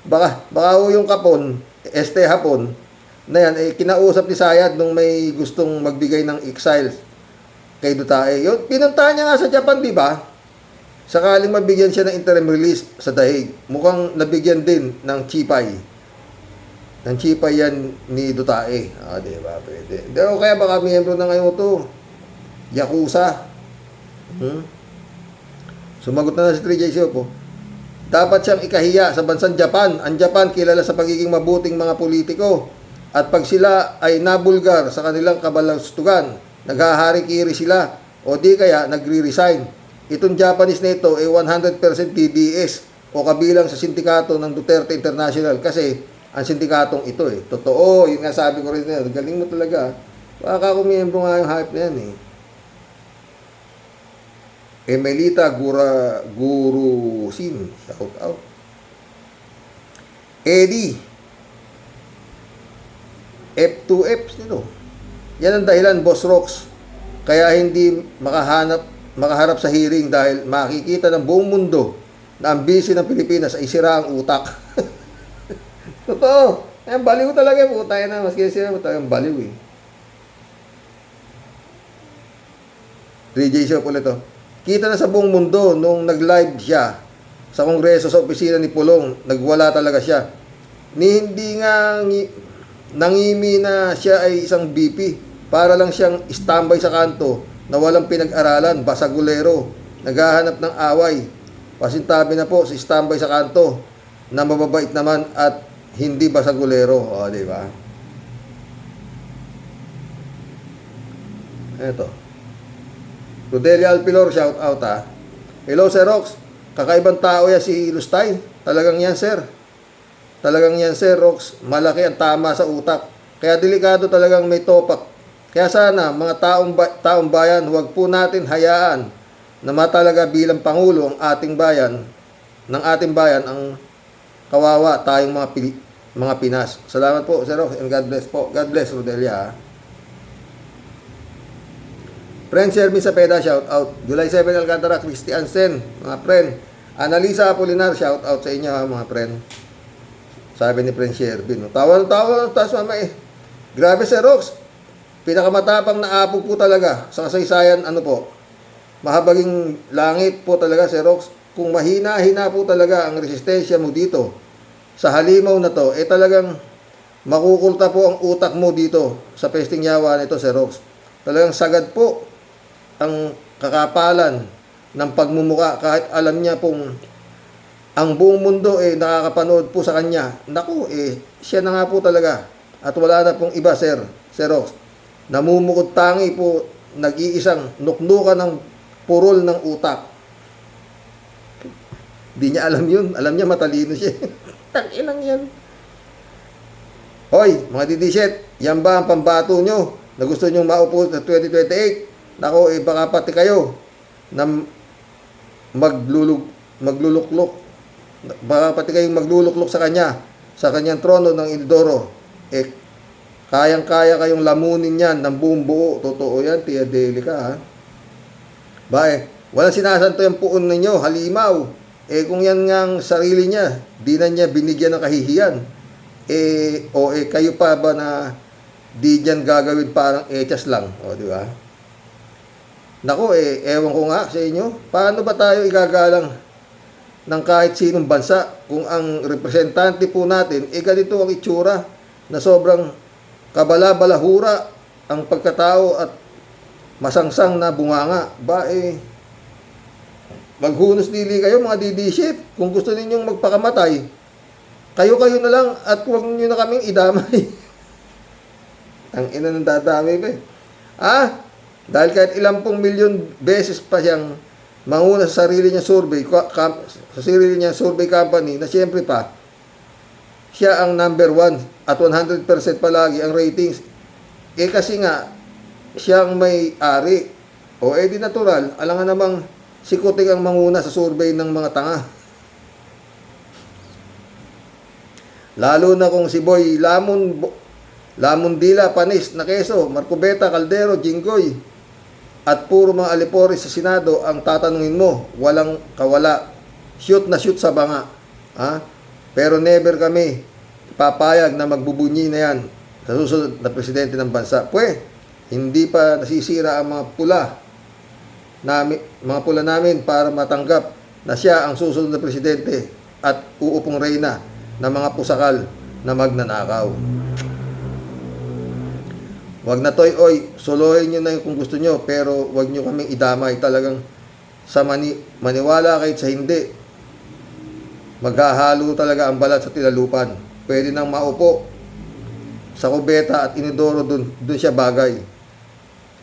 baka po yung kapon, hapon, na yan, kinausap ni Sayad nung may gustong magbigay ng exile kay Duterte. Yun, pinuntahan niya nga sa Japan, di ba? Sakaling mabigyan siya ng interim release sa dahig. Mukhang nabigyan din ng chipay. Ng chipay yan ni Duterte. Di ba? Pwede. O kaya baka miyembro na ngayon to. Yakuza. Sumagot na si 3J po. Dapat siyang ikahiya sa bansang Japan. Ang Japan kilala sa pagiging mabuting mga politiko. At pag sila ay nabulgar sa kanilang kabalastugan, naghahari-kiri sila o di kaya nagre-resign. Itong Japanese na ito ay 100% DDS o kabilang sa sindikato ng Duterte International kasi ang sindikatong ito eh. Totoo, yun nga sabi ko rin na yun. Galing mo talaga. Baka kumiyembro nga yung hype na yan eh. Emelita Gurusin. Shout out. Eddie. F2F nito. Yan ang dahilan, Boss Rox. Kaya hindi makaharap sa hearing dahil makikita ng buong mundo na ang busy ng Pilipinas ay sira ang utak. Totoo. Ayan, baliw talaga. Puta na. Maski sila mo talagang baliw eh. 3J Shop ulit oh. Kita na sa buong mundo nung nag-live siya sa kongreso sa opisina ni Pulong. Nagwala talaga siya. Hindi nga nangimi na siya ay isang BP. Para lang siyang standby sa kanto na walang pinag-aralan. Basagulero. Naghahanap ng away. Pasintabi na po si standby sa kanto na mababait naman at hindi basagulero. O, di ba? Ito. Rodelia Alpilor, shout out ha. Hello, Sir Rox. Kakaibang tao yan si Lustay. Talagang yan, sir. Talagang yan, Sir Rox. Malaki ang tama sa utak. Kaya delikado talagang may topak. Kaya sana, mga taong bayan, huwag po natin hayaan na matalaga bilang Pangulo ang ating bayan, ng ating bayan, ang kawawa tayong mga Pinas. Salamat po, Sir Rox, and God bless po. God bless, Rodelia. Friend Shermin Sapeda, shout out. July 7, Alcantara, Christy Ansen, mga friend. Annalisa Apolinar, shout out sa inyo, mga friend. Sabi ni Friend Shermin. Tawa, taas mama eh. Grabe, Sir Rox. Pinakamatapang na apo po talaga sa kasaysayan, ano po. Mahabaging langit po talaga, Sir Rox. Kung mahina-hina po talaga ang resistensya mo dito sa halimaw na to, talagang makukulta po ang utak mo dito sa pesting yawa nito, Sir Rox. Talagang sagad po ang kakapalan ng pagmumuka kahit alam niya pong ang buong mundo nakakapanood po sa kanya. Naku, siya na nga po talaga. At wala na pong iba, Sir Rox. Namumukod tangi po, nag-iisang nuknukan ng purol ng utak. Di niya alam yun. Alam niya matalino siya. Tanginang yan. Hoy, mga didisyet, yan ba ang pambato nyo na gusto nyong maupo sa 2028? Nako, baka pati kayo na magluluklok. Baka pati kayong magluluklok sa kanya, sa kanyang trono ng Inodoro. Kayang-kaya kayong lamunin yan ng buong buo. Totoo yan, Tia Delica, ha? Walang sinasanto yung puon ninyo, halimaw. Kung yan ngang sarili niya, di na niya binigyan ng kahihiyan. Kayo pa ba na di dyan gagawin parang etyas lang? O, di ba? Nako, ewan ko nga sa inyo. Paano ba tayo igagalang ng kahit sinong bansa kung ang representante po natin, ganito ang itsura na sobrang kabala-balahura ang pagkatao at masangsang na bunganga. Maghunos dili kayo mga didishit. Kung gusto ninyong magpakamatay, kayo-kayo na lang at huwag nyo na kaming idamay. Ang ina ng dadamay pa dahil kahit ilang pong milyon beses pa siyang manguna sa sarili niya survey company na siyempre pa siya ang number 1 at 100% palagi ang ratings. Kasi nga siya ang may ari. Di natural, alangan namang si Kuting ang manguna sa survey ng mga tanga. Lalo na kung si Boy Lamundila, Panis, Nakeso, Marcobeta, Caldero, Jinggoy, at puro mga alipores sa Senado ang tatanungin mo, walang kawala. Shoot na shoot sa banga. Pero never kami papayag na magbubunyi na yan sa susunod na presidente ng bansa. Hindi pa nasisira ang mga pula namin para matanggap na siya ang susunod na presidente at uupong reyna ng mga pusakal na magnanakaw. Wag na toy, solohin nyo na yung kung gusto nyo, pero wag nyo kaming idamay. Talagang sa maniwala kahit sa hindi, maghahalo talaga ang balat sa tilalupan. Pwede nang maupo sa kubeta at inidoro, dun siya bagay.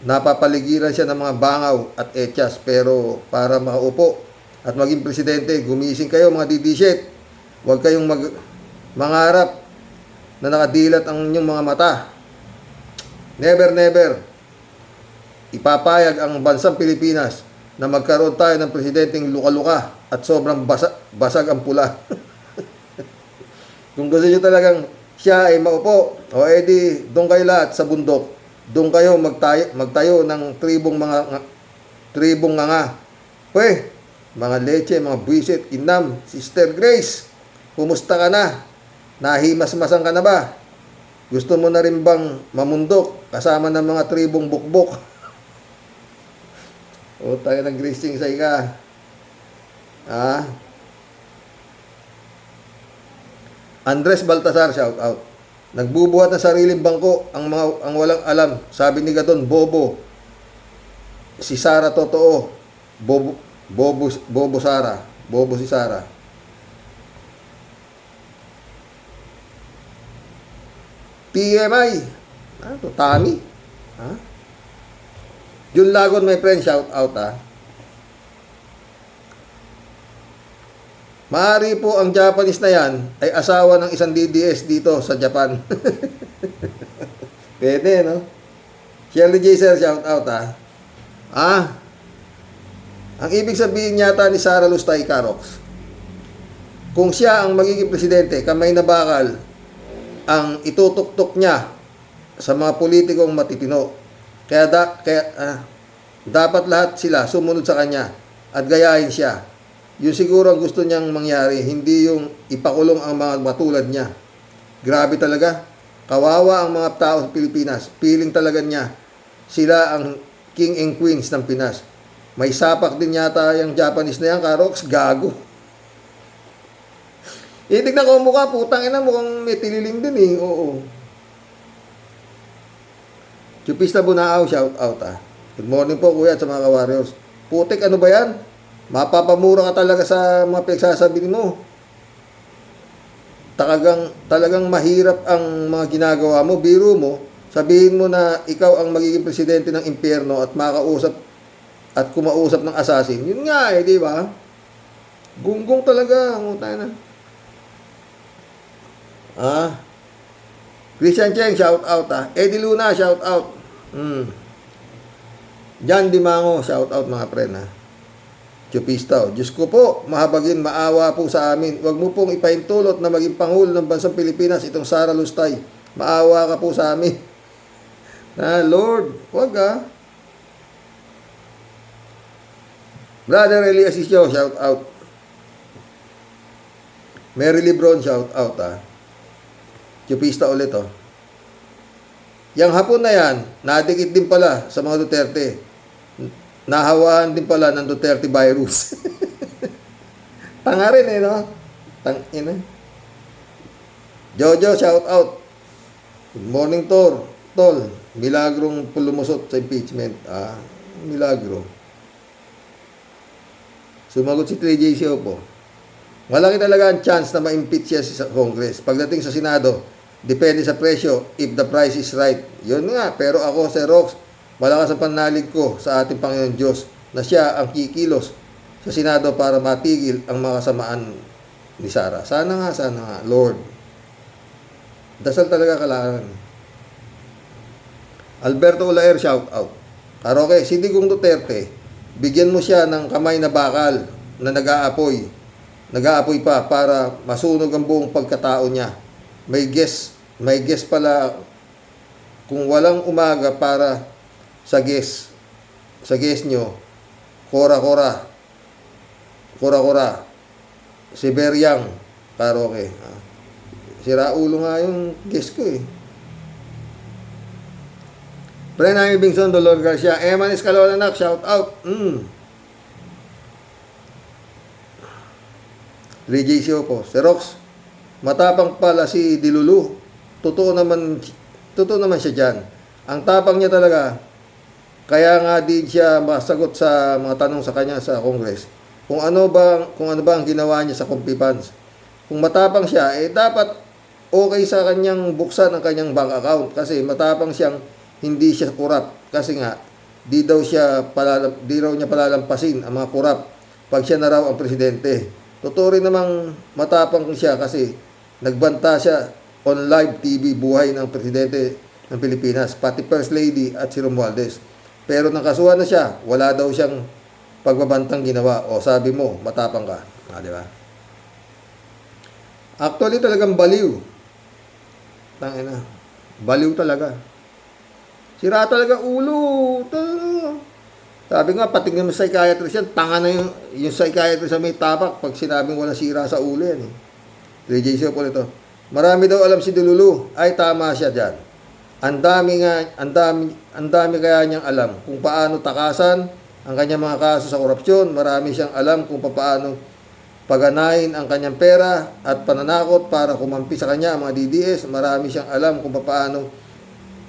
Napapaligiran siya ng mga bangaw at etyas, pero para makaupo at maging presidente, gumising kayo mga didishit. Huwag kayong mangarap na nakadilat ang inyong mga mata. Never ipapayag ang bansang Pilipinas na magkaroon tayo ng presidenteng luka-luka at sobrang basag ang pula. Kung gusto nyo talagang siya ay maupo, di doon kayo lahat sa bundok. Doon kayo magtayo ng tribong nganga. Mga leche, mga buwisit, inam, Sister Grace, kumusta ka na? Nahimas-masang ka na ba? Gusto mo na rin bang mamundok kasama ng mga tribong bukbok? Tayo ng Grace sa ika. Andres Baltasar, shout out. Nagbubuhat ng sariling bangko ang walang alam. Sabi ni Gadon, bobo. Si Sara totoo. Bobo Sara. Bobo si Sara. PMI. Tami. Jun Lagon, my friend, shout out Maaari po ang Japanese na yan ay asawa ng isang DDS dito sa Japan. Pwede, no? Shirley J. Sir, shout out ang ibig sabihin yata ni Sara Lustay Carox, kung siya ang magiging presidente, kamay na bakal ang itutuktok niya sa mga politikong matitino. Kaya dapat lahat sila sumunod sa kanya at gayahin siya. Yun siguro ang gusto niyang mangyari, hindi yung ipakulong ang mga matulad niya. Grabe talaga. Kawawa ang mga tao sa Pilipinas. Feeling talaga niya sila ang king and queens ng Pinas. May sapak din yata yung Japanese na yan, Karox. Gago. Tignan ko ang mukha, putang ina, mukhang may tililing din Oo. Chupista Bunaaw, shout out Good morning po kuya at sa mga ka-warriors. Putik, ano ba yan? Mapapamura ka talaga sa mga pinagsasabi mo. Talagang mahirap ang mga ginagawa mo. Biro mo, sabihin mo na ikaw ang magiging presidente ng impyerno at makausap at kumausap ng assassin. Yun nga di ba? Gunggong talaga. Ang utay na. Christian Cheng, shout out Eddie Luna, shout out. Jan Dimango, shout out mga friend Chupisto, Diyos ko po, mahabagin, maawa po sa amin. Huwag mo pong ipahintulot na maging Pangulo ng Bansang Pilipinas itong Sara Lustay. Maawa ka po sa amin. Lord, huwag Brother Elias Isyo, shout out. Mary Lebron, shout out Chupista ulit Yang hapon na yan, nadikit din pala sa mga Duterte. Nahawaan din pala ng Duterte virus. Tanga rin no? Tangina. Jojo, shout out. Good morning, Tol. Milagrong pulumusot sa impeachment. Milagro. Sumagot si 3JC po. Malaki talaga ang chance na ma-impeach siya sa Congress. Pagdating sa Senado, depende sa presyo if the price is right. Yun nga, pero ako, Sir Rox, malakas ang panalig ko sa ating Panginoon Diyos na siya ang kikilos sa Senado para matigil ang mga kasamaan ni Sara. Sana nga, Lord. Dasal talaga kailangan. Alberto Ulaer, shout out. Karoke, si Digong Duterte, bigyan mo siya ng kamay na bakal na nag-aapoy pa para masunog ang buong pagkatao niya. May guest pala kung walang umaga para sa guest nyo, Kora, Siberiang, Karoke. Sira ulo nga yung guest ko Brennan Bingson, Dolor Garcia, Eman Escalona, shout out. Regisio po. Si Rox, matapang pala si Dilulu. Totoo naman siya dyan. Ang tapang niya talaga, kaya nga din siya masagot sa mga tanong sa kanya sa Congress. Kung ano ba ang ginawa niya sa Compipans. Kung matapang siya, dapat okay sa kanyang buksan ang kanyang bank account kasi matapang siyang hindi siya kurap kasi nga di raw niya palalampasin ang mga kurap pag siya na raw ang presidente. Totoo rin namang matapang siya kasi nagbanta siya on live TV buhay ng presidente ng Pilipinas, pati First Lady at si Romualdez. Pero nakasuhan na siya, wala daw siyang pagbabantang ginawa. O sabi mo, matapang ka. Di ba? Actually talagang baliw. Tangina. Baliw talaga. Sira talaga ulo. Sabi nga, patingin mo sa psychiatrist yan, tanga na yung psychiatrist sa may tapak pag sinabing wala sira sa ulo yan. JJ po nito. Marami daw alam si Dilulu. Ay, tama siya dyan. Ang dami kaya niyang alam kung paano takasan ang kanyang mga kaso sa korupsyon. Marami siyang alam kung paano paganahin ang kanyang pera at pananakot para kumampi sa kanya ang mga DDS. Marami siyang alam kung paano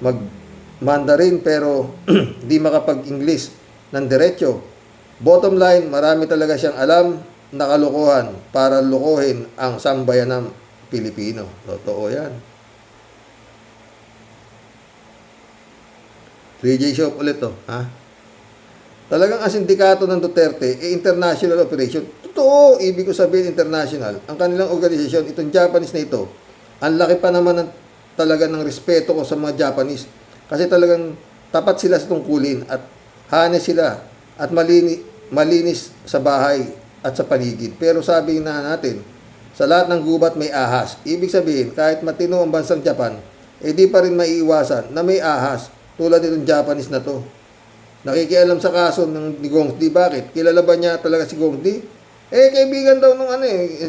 mag-Mandarin pero di makapag-English ng diretso. Bottom line, marami talaga siyang alam na kalokohan para lokohin ang sambayanang Pilipino. Totoo yan. 3J Shop ulit Talagang ang sindikato ng Duterte international operation. Totoo, ibig ko sabihin international. Ang kanilang organisasyon, itong Japanese na ito, ang laki pa naman talaga ng respeto ko sa mga Japanese. Kasi talagang tapat sila sa tungkulin at hanes sila at malinis sa bahay at sa paligid. Pero sabi na natin, sa lahat ng gubat may ahas. Ibig sabihin, kahit matino ang bansang Japan, di pa rin maiiwasan na may ahas tulad nitong Japanese na to. Nakikialam sa kaso ni Gongdi. Bakit? Kilala ba niya talaga si Gongdi? Kaibigan daw nung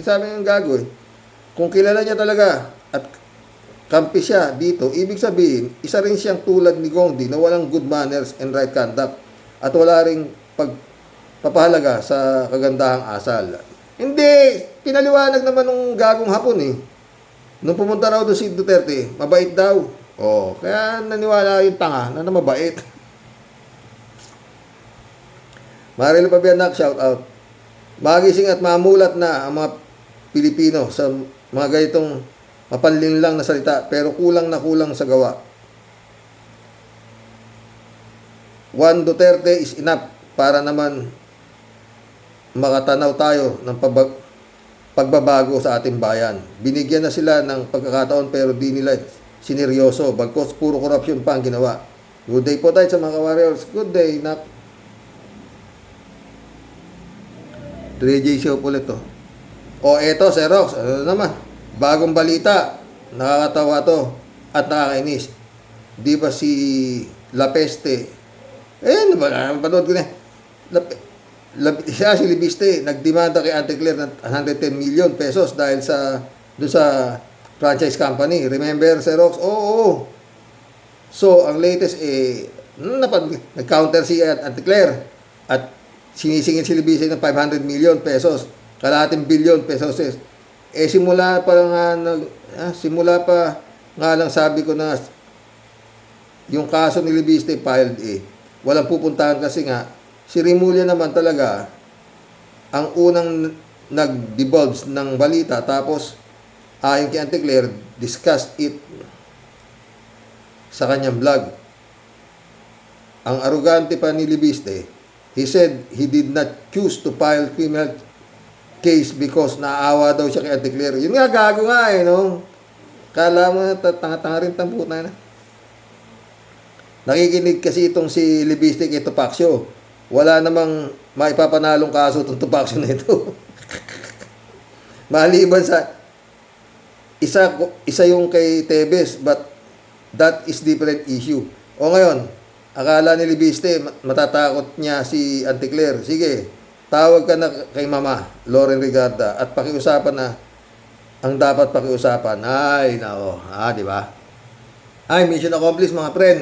sabi ng gago Kung kilala niya talaga at kampi siya dito, ibig sabihin, isa rin siyang tulad ni Gongdi na walang good manners and right conduct at wala ring pagpapahalaga sa kagandahang asal. Hindi, pinaliwanag naman nung gagong hapon Nung pumunta raw doon si Duterte, mabait daw. Kaya naniwala yung tanga na mabait. Marilo Pabianak, shout out. Magising at mamulat na ang mga Pilipino sa mga ganitong mapanlinlang na salita pero kulang na kulang sa gawa. Juan Duterte is enough para naman makatanaw tayo ng pagbabago sa ating bayan. Binigyan na sila ng pagkakataon pero di nila sineryoso. Bagkos puro korupsyon pa ang ginawa. Good day po tayo sa mga warriors. Good day, nak. 3J show ulit to. O eto, Xerox. Ano naman? Bagong balita. Nakakatawa to. At nakakainis. Di ba si La Peste? Ano ba? Napanood ko na. Siya si Libiste, nagdemanda kay Auntie Claire ng 110 million pesos dahil doon sa franchise company. Remember, Xerox? Oo. So, ang latest nag-counter si Auntie Claire at sinisingil si Libiste ng 500 million pesos. Kalahating billion pesos. Simula pa nga lang sabi ko na yung kaso ni Libiste filed walang pupuntahan kasi nga si Rimulya naman talaga ang unang nag-divulge ng balita tapos ayon kay Auntie Claire discussed it sa kanyang vlog. Ang arugante pa ni Libiste, he said he did not choose to file criminal case because naawa daw siya kay Auntie Claire. Yun nga, gago nga no? Kala mo na tanga-tanga rin tamputan na. Nakikinig kasi itong si Libiste kay Topacio. Wala namang maipapanalong kaso itong Topacio na ito. Maliban sa isa yung kay Tebes, but that is different issue. O ngayon, akala ni Libiste matatakot niya si Auntie Claire. Sige, tawag ka na kay Mama Loren Regarda at pakiusapan na ang dapat pakiusapan. Ay, nako. Di ba? Ay, mission accomplished mga friend.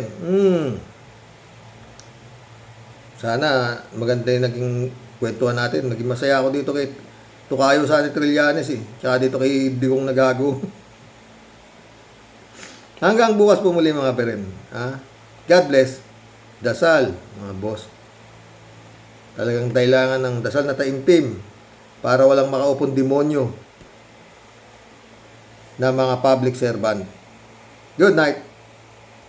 Sana maganda yung naging kwentuhan natin. Naging masaya ako dito kay Tukayo Sani Trillanes Tsaka dito kay Digong Nagago. Hanggang bukas po muli mga friend. God bless. Dasal, mga boss. Talagang kailangan ng dasal na taimpim para walang makaupong demonyo na mga public servant. Good night.